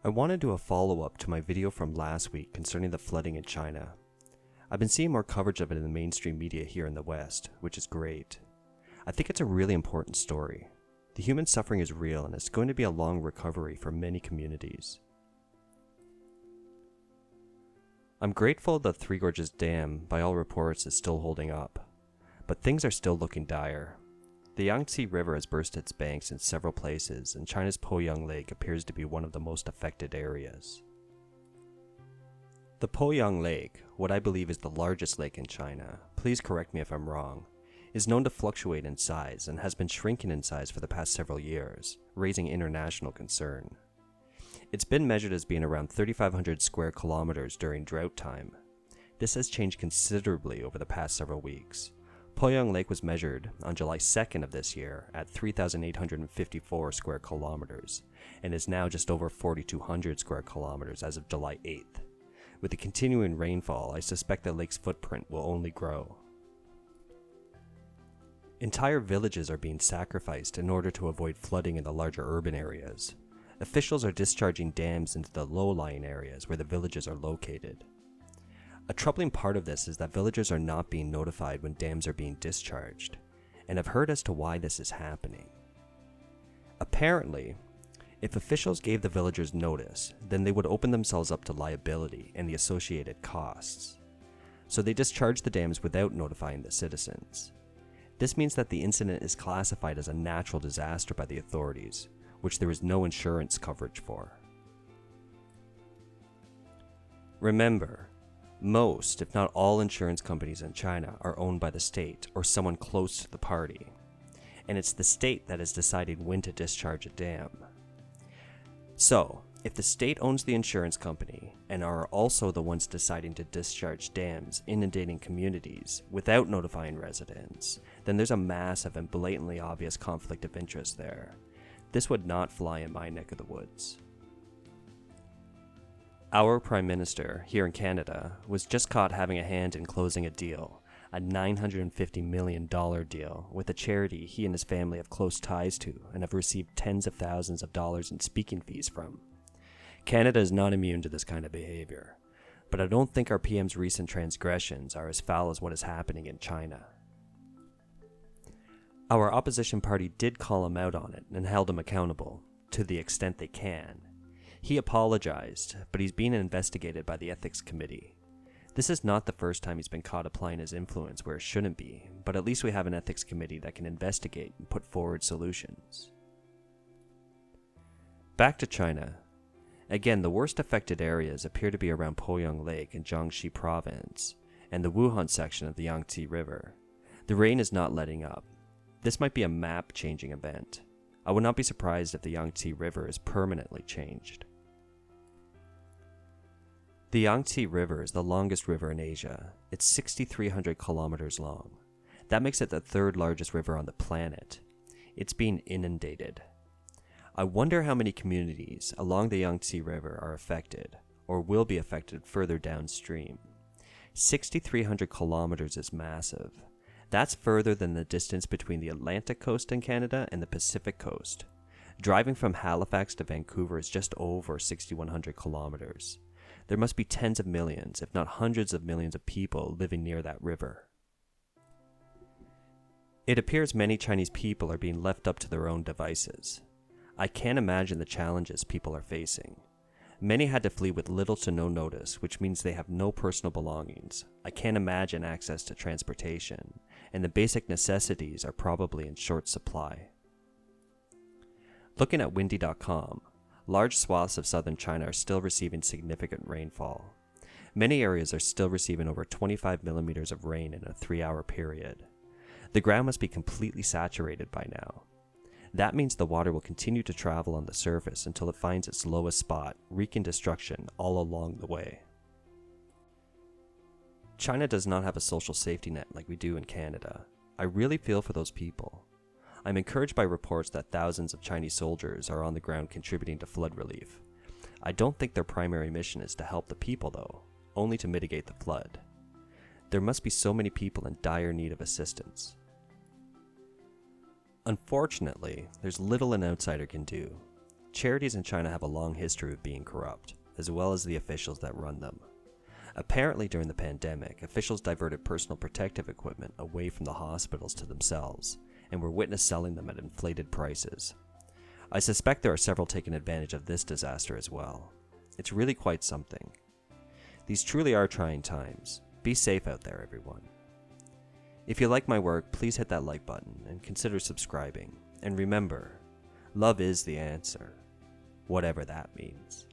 I want to do a follow-up to my video from last week concerning the flooding in China. I've been seeing more coverage of it in the mainstream media here in the West, which is great. I think it's a really important story. The human suffering is real and it's going to be a long recovery for many communities. I'm grateful the Three Gorges Dam, by all reports, is still holding up, but things are still looking dire. The Yangtze River has burst its banks in several places, and China's Poyang Lake appears to be one of the most affected areas. The Poyang Lake, what I believe is the largest lake in China, please correct me if I'm wrong, is known to fluctuate in size and has been shrinking in size for the past several years, raising international concern. It's been measured as being around 3,500 square kilometers during drought time. This has changed considerably over the past several weeks. Poyang Lake was measured on July 2nd of this year at 3,854 square kilometers and is now just over 4,200 square kilometers as of July 8th. With the continuing rainfall, I suspect the lake's footprint will only grow. Entire villages are being sacrificed in order to avoid flooding in the larger urban areas. Officials are discharging dams into the low-lying areas where the villages are located. A troubling part of this is that villagers are not being notified when dams are being discharged, and I've heard as to why this is happening. Apparently, if officials gave the villagers notice, then they would open themselves up to liability and the associated costs. So they discharge the dams without notifying the citizens. This means that the incident is classified as a natural disaster by the authorities, which there is no insurance coverage for. Remember, most, if not all, insurance companies in China are owned by the state or someone close to the party, and it's the state that is deciding when to discharge a dam. So, if the state owns the insurance company and are also the ones deciding to discharge dams inundating communities without notifying residents, then there's a massive and blatantly obvious conflict of interest there. This would not fly in my neck of the woods. Our Prime Minister, here in Canada, was just caught having a hand in closing a deal, a $950 million deal, with a charity he and his family have close ties to and have received tens of thousands of dollars in speaking fees from. Canada is not immune to this kind of behavior, but I don't think our PM's recent transgressions are as foul as what is happening in China. Our opposition party did call him out on it and held him accountable, to the extent they can. He apologized, but he's being investigated by the Ethics Committee. This is not the first time he's been caught applying his influence where it shouldn't be, but at least we have an Ethics Committee that can investigate and put forward solutions. Back to China. Again, the worst affected areas appear to be around Poyang Lake in Jiangxi Province and the Wuhan section of the Yangtze River. The rain is not letting up. This might be a map-changing event. I would not be surprised if the Yangtze River is permanently changed. The Yangtze River is the longest river in Asia. It's 6,300 kilometers long. That makes it the third largest river on the planet. It's being inundated. I wonder how many communities along the Yangtze River are affected, or will be affected further downstream. 6,300 kilometers is massive. That's further than the distance between the Atlantic coast in Canada and the Pacific coast. Driving from Halifax to Vancouver is just over 6,100 kilometers. There must be tens of millions, if not hundreds of millions of people living near that river. It appears many Chinese people are being left up to their own devices. I can't imagine the challenges people are facing. Many had to flee with little to no notice, which means they have no personal belongings. I can't imagine access to transportation, and the basic necessities are probably in short supply. Looking at windy.com, large swaths of southern China are still receiving significant rainfall. Many areas are still receiving over 25 millimeters of rain in a 3-hour period. The ground must be completely saturated by now. That means the water will continue to travel on the surface until it finds its lowest spot, wreaking destruction all along the way. China does not have a social safety net like we do in Canada. I really feel for those people. I'm encouraged by reports that thousands of Chinese soldiers are on the ground contributing to flood relief. I don't think their primary mission is to help the people though, only to mitigate the flood. There must be so many people in dire need of assistance. Unfortunately, there's little an outsider can do. Charities in China have a long history of being corrupt, as well as the officials that run them. Apparently, during the pandemic, officials diverted personal protective equipment away from the hospitals to themselves, and were witnessed selling them at inflated prices. I suspect there are several taking advantage of this disaster as well. It's really quite something. These truly are trying times. Be safe out there, everyone. If you like my work, please hit that like button and consider subscribing. And remember, love is the answer, whatever that means.